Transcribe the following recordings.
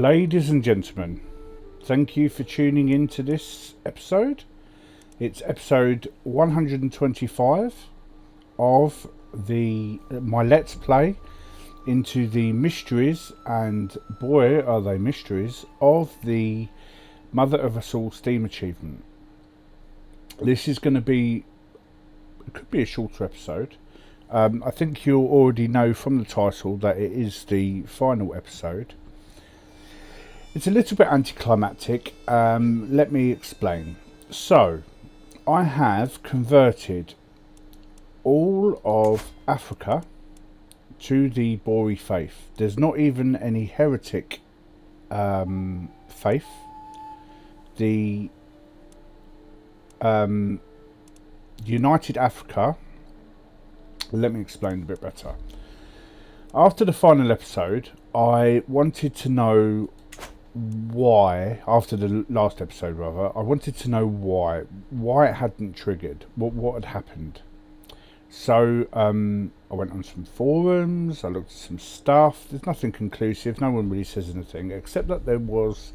Ladies and gentlemen, thank you for tuning in to this episode. It's episode 125 of my Let's Play into the mysteries, and boy are they mysteries, of the Mother of Us All Steam achievement. This is going to be, it could be a shorter episode. I think you'll already know from the title that it is the final episode. It's a little bit anticlimactic. Let me explain. So, I have converted all of Africa to the Bori faith. There's not even any heretic faith. The United Africa. Let me explain a bit better. After the final episode, I wanted to know why, after the last episode rather, I wanted to know why it hadn't triggered, what had happened. So I went on some forums, I looked at some stuff. There's nothing conclusive, no one really says anything, except that there was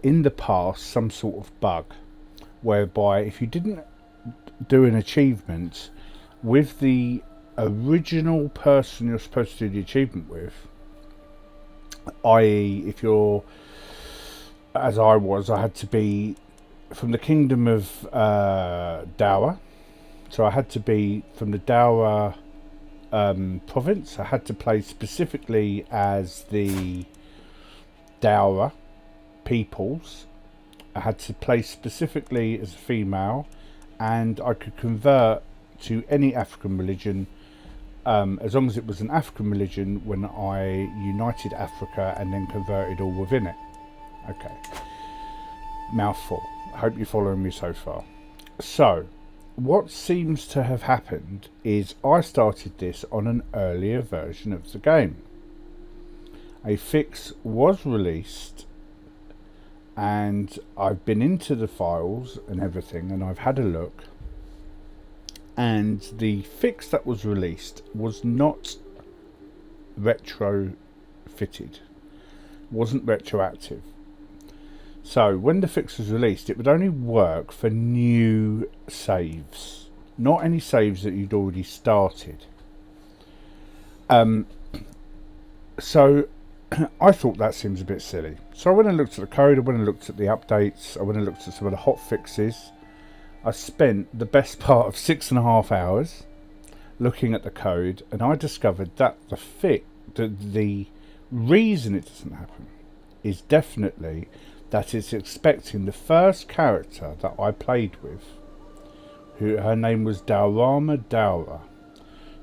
in the past some sort of bug whereby if you didn't do an achievement with the original person you're supposed to do the achievement with, i.e. if you're, as I was, I had to be from the kingdom of Dower. So I had to be from the Dower province. I had to play specifically as the Dower peoples. I had to play specifically as a female, and I could convert to any African religion as long as it was an African religion when I united Africa and then converted all within it. Okay, mouthful. I hope you're following me so far. So, what seems to have happened is I started this on an earlier version of the game. A fix was released and I've been into the files and everything and I've had a look, and the fix that was released was not retrofitted, wasn't retroactive. So when the fix was released, it would only work for new saves, not any saves that you'd already started. So I thought that seems a bit silly. So I went and looked at the code, I went and looked at the updates, I went and looked at some of the hot fixes. I spent the best part of 6.5 hours looking at the code, and I discovered that the reason it doesn't happen is definitely that it's expecting the first character that I played with, her name was Daurama Daura.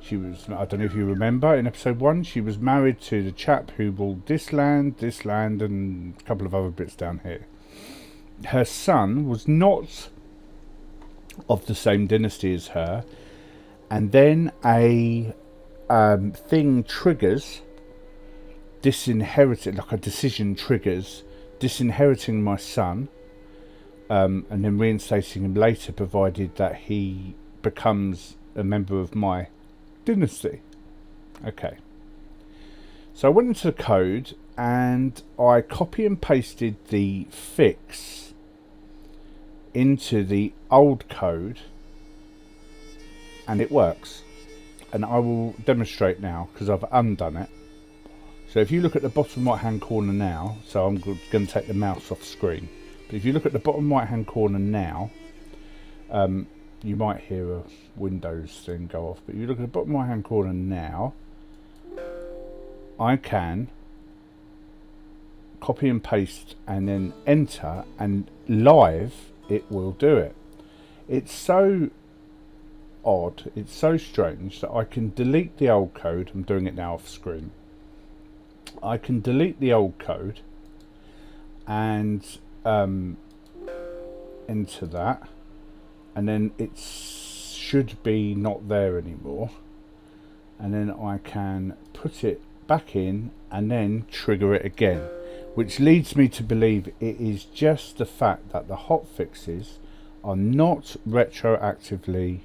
She was, I don't know if you remember, in episode 1, she was married to the chap who ruled this land, and a couple of other bits down here. Her son was not of the same dynasty as her, and then a thing triggers disinherited, like a decision triggers disinheriting my son, and then reinstating him later, provided that he becomes a member of my dynasty. Okay, so I went into the code and I copy and pasted the fix into the old code, and it works, and I will demonstrate now because I've undone it. So if you look at the bottom right hand corner now, so I'm going to take the mouse off screen, but if you look at the bottom right hand corner now, you might hear a Windows thing go off, but if you look at the bottom right hand corner now, I can copy and paste and then enter, and live it will do it. It's so odd, it's so strange that I can delete the old code. I'm doing it now off screen. I can delete the old code and enter that, and then it should be not there anymore, and then I can put it back in and then trigger it again, which leads me to believe it is just the fact that the hot fixes are not retroactively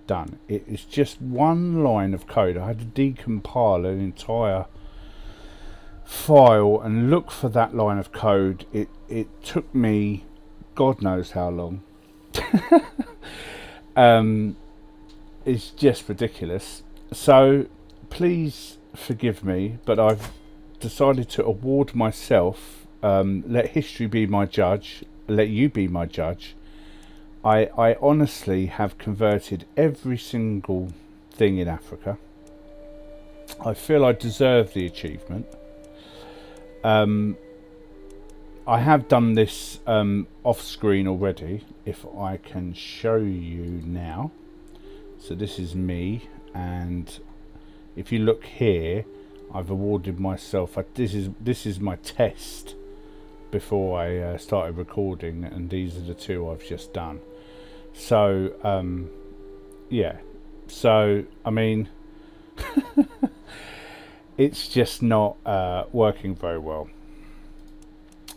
done. It is just one line of code. I had to decompile an entire file and look for that line of code. It took me God knows how long. It's just ridiculous. So please forgive me, but I've decided to award myself, let history be my judge, let you be my judge. I honestly have converted every single thing in Africa. I feel I deserve the achievement. I have done this off screen already, if I can show you now. So this is me, and if you look here, I've awarded myself, this is my test before I started recording, and these are the two I've just done. So yeah, so I mean it's just not working very well.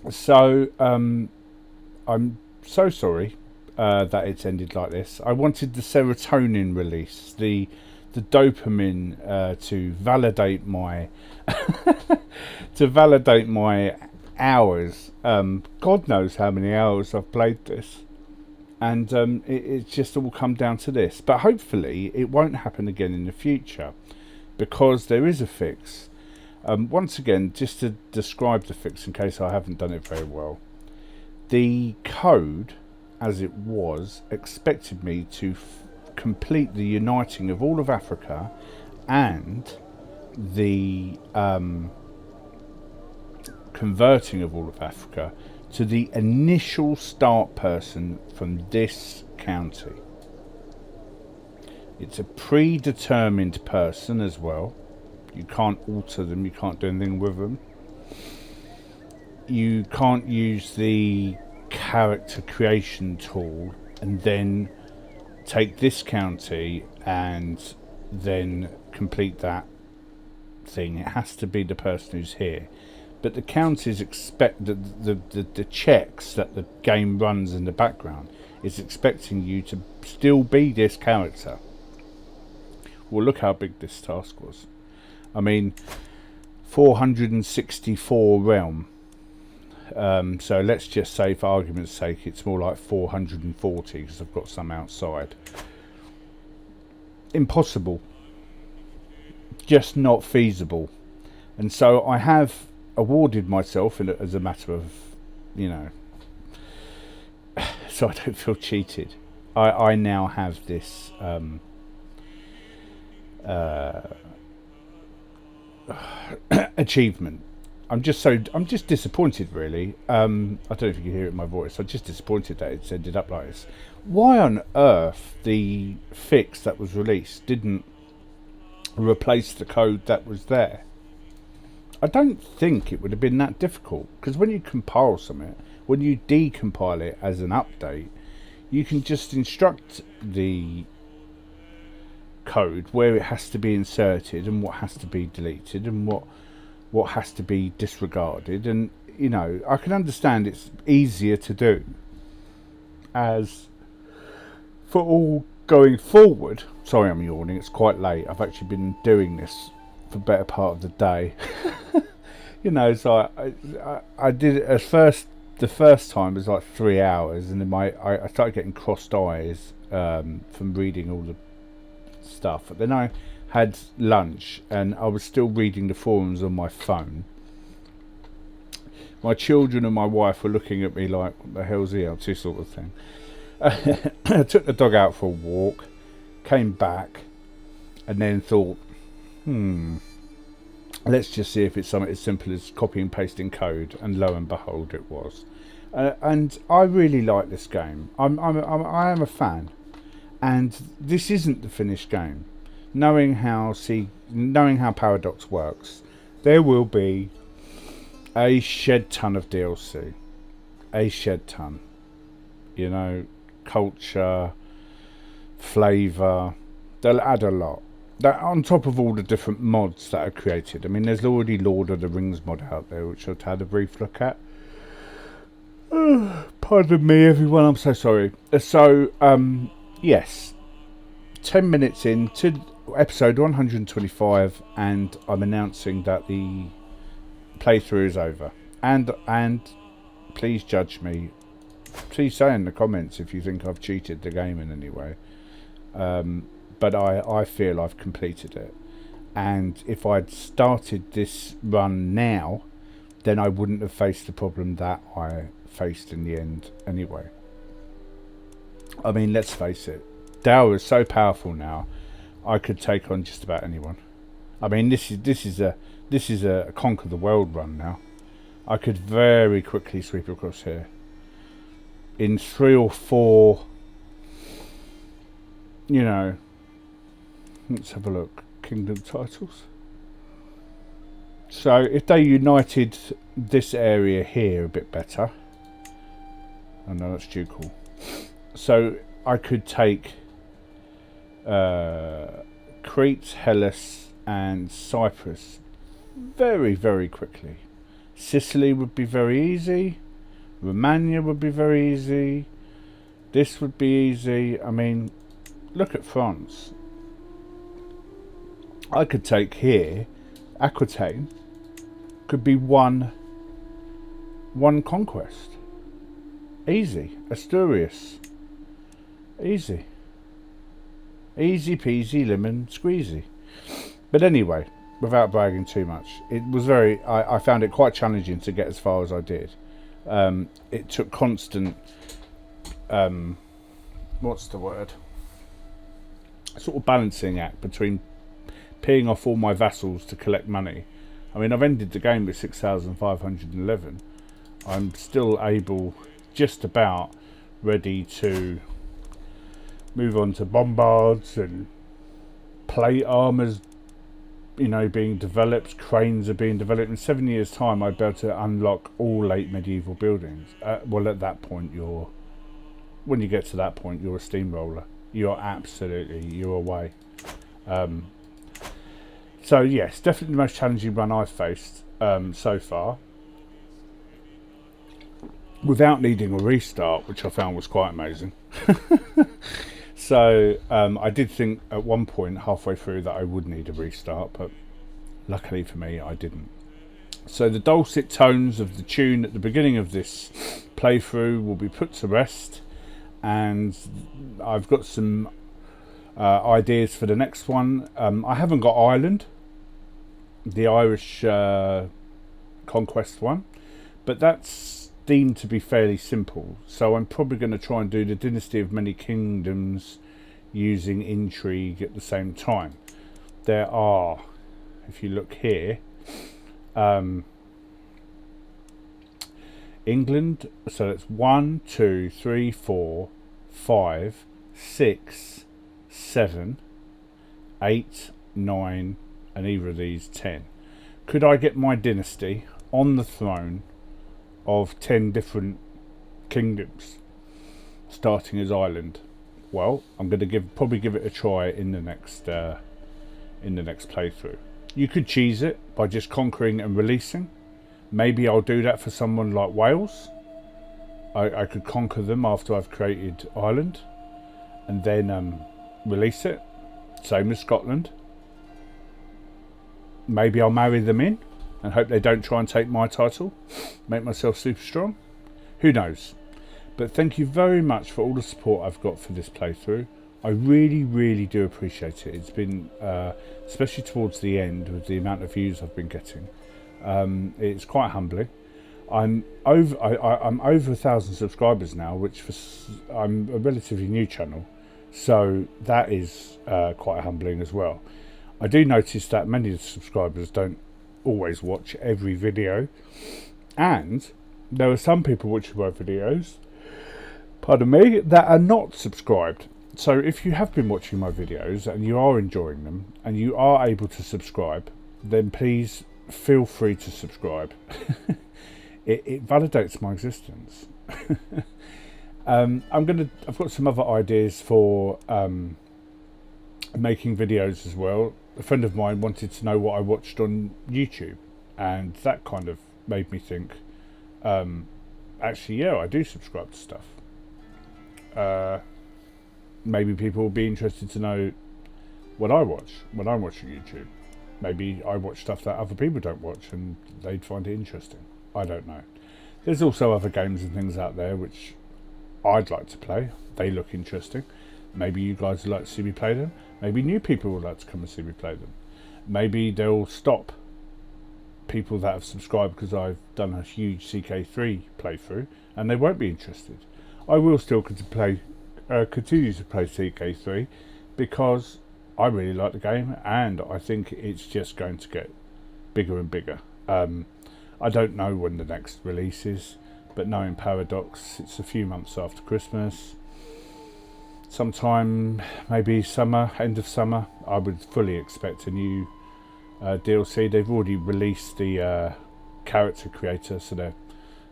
So I'm so sorry that it's ended like this. I wanted the serotonin release, the dopamine to validate my hours. God knows how many hours I've played this, and it's just all come down to this. But hopefully it won't happen again in the future, because there is a fix. Once again, just to describe the fix in case I haven't done it very well, the code as it was expected me to complete the uniting of all of Africa and the converting of all of Africa to the initial start person from this county. It's a predetermined person as well. You can't alter them, you can't do anything with them. You can't use the character creation tool and then take this county and then complete that thing. It has to be the person who's here. But the counties expect the checks that the game runs in the background is expecting you to still be this character. Well, look how big this task was. I mean, 464 realm. So let's just say, for argument's sake, it's more like 440 because I've got some outside. Impossible. Just not feasible. And so I have awarded myself as a matter of, so I don't feel cheated. I now have this achievement. I'm just disappointed, really. I don't know if you can hear it in my voice. I'm just disappointed that it's ended up like this. Why on earth the fix that was released didn't replace the code that was there? I don't think it would have been that difficult, because when you compile something, when you decompile it as an update, you can just instruct the code where it has to be inserted and what has to be deleted and what has to be disregarded. And I can understand it's easier to do. As for all going forward, sorry I'm yawning, it's quite late. I've actually been doing this for the better part of the day. So I did it the first time was like 3 hours, and then I started getting crossed eyes from reading all the stuff. But then I had lunch and I was still reading the forums on my phone. My children and my wife were looking at me like, what the hell's he up to, sort of thing. I took the dog out for a walk, came back, and then thought, let's just see if it's something as simple as copy and pasting code, and lo and behold it was. And I really like this game. I am a fan, and this isn't the finished game. Knowing how Paradox works, there will be a shed ton of DLC, a shed ton. Culture, flavour. They'll add a lot. That on top of all the different mods that are created. I mean, there's already Lord of the Rings mod out there, which I've had a brief look at. Pardon me, everyone. I'm so sorry. So, yes, 10 minutes into episode 125, and I'm announcing that the playthrough is over. And please judge me. Please say in the comments if you think I've cheated the game in any way. But I feel I've completed it. And if I'd started this run now, then I wouldn't have faced the problem that I faced in the end anyway. I mean, let's face it, Dower is so powerful now, I could take on just about anyone. I mean, this is a conquer the world run now. I could very quickly sweep across here in 3 or 4. You know, let's have a look. Kingdom titles. So if they united this area here a bit better, I know that's ducal. So I could take Crete, Hellas and Cyprus very, very quickly. Sicily would be very easy. Romania would be very easy. This would be easy. I mean, look at France. I could take here, Aquitaine could be one conquest. Easy. Asturias. Easy. Easy peasy lemon squeezy. But anyway, without bragging too much, it was I found it quite challenging to get as far as I did. It took constant what's the word? Sort of balancing act between paying off all my vassals to collect money. I mean, I've ended the game with 6,511. I'm still able, just about ready to move on to bombards and plate armors, you know, being developed. Cranes are being developed. In 7 years' time, I'd be able to unlock all late medieval buildings. Well, at that point, when you get to that point, you're a steamroller. You're away. So yes, definitely the most challenging run I've faced so far, without needing a restart, which I found was quite amazing. So I did think at one point halfway through that I would need a restart, but luckily for me I didn't. So the dulcet tones of the tune at the beginning of this playthrough will be put to rest, and I've got some ideas for the next one. I haven't got Ireland, the Irish conquest one, but that's deemed to be fairly simple, so I'm probably going to try and do the Dynasty of Many Kingdoms using intrigue at the same time. There are, if you look here, England, so that's 1, 2, 3, 4, 5, 6, 7, 8, 9, and either of these 10. Could I get my dynasty on the throne of 10 different kingdoms, starting as Ireland? Well, I'm going to probably give it a try in the next playthrough. You could cheese it by just conquering and releasing. Maybe I'll do that for someone like Wales. I could conquer them after I've created Ireland, and then release it. Same as Scotland. Maybe I'll marry them in and hope they don't try and take my title, make myself super strong. Who knows? But thank you very much for all the support I've got for this playthrough. I really, really do appreciate it. It's been, especially towards the end, with the amount of views I've been getting, it's quite humbling. I'm over 1,000 subscribers now, which I'm a relatively new channel, so that is quite humbling as well. I do notice that many of the subscribers don't always watch every video, and there are some people watching my videos, pardon me, that are not subscribed. So if you have been watching my videos and you are enjoying them and you are able to subscribe, then please feel free to subscribe. It validates my existence. I've got some other ideas for making videos as well. A friend of mine wanted to know what I watched on YouTube, and that kind of made me think, actually, yeah, I do subscribe to stuff. Maybe people will be interested to know what I watch when I'm watching YouTube. Maybe I watch stuff that other people don't watch and they'd find it interesting. I don't know. There's also other games and things out there which I'd like to play. They look interesting. Maybe you guys would like to see me play them. Maybe new people would like to come and see me play them. Maybe they'll stop people that have subscribed because I've done a huge CK3 playthrough and they won't be interested. I will still continue to play CK3 because I really like the game and I think it's just going to get bigger and bigger. I don't know when the next release is, but knowing Paradox, it's a few months after Christmas. Sometime, maybe summer, end of summer, I would fully expect a new DLC. They've already released the character creator, so they're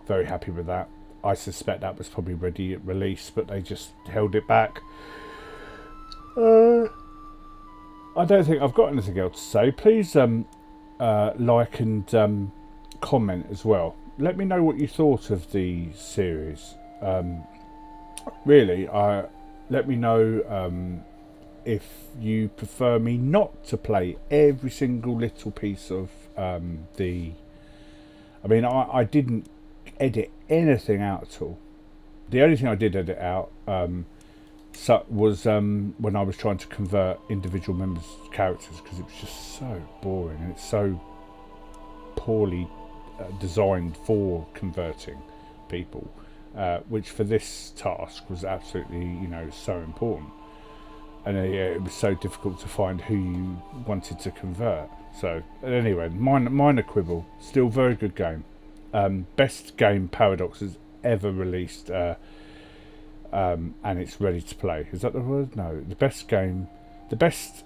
very happy with that. I suspect that was probably ready at release, but they just held it back. I don't think I've got anything else to say. Please like and comment as well. Let me know what you thought of the series. Really, let me know if you prefer me not to play every single little piece of the... I mean, I didn't edit anything out at all. The only thing I did edit out was when I was trying to convert individual members' characters, because it was just so boring and it's so poorly designed for converting people, which for this task was absolutely, so important. And it was so difficult to find who you wanted to convert. So anyway, minor quibble. Still very good game. Best game Paradox has ever released, and it's ready to play. Is that the word? No. The best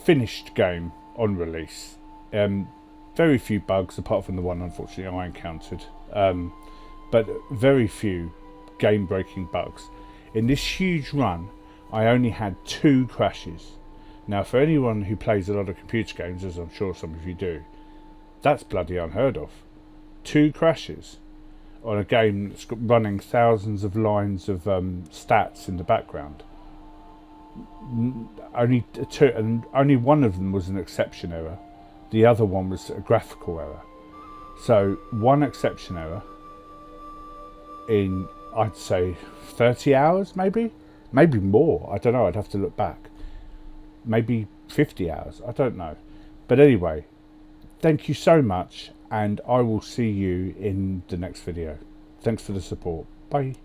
finished game on release. Very few bugs, apart from the one unfortunately I encountered. But very few game-breaking bugs. In this huge run, I only had 2 crashes. Now, for anyone who plays a lot of computer games, as I'm sure some of you do, that's bloody unheard of. 2 crashes on a game that's running thousands of lines of stats in the background. Only 2, and only one of them was an exception error. The other one was a graphical error. So 1 exception error in, I'd say, 30 hours, maybe more. I don't know. I'd have to look back. Maybe 50 hours. I don't know. But anyway, thank you so much, and I will see you in the next video. Thanks for the support. Bye.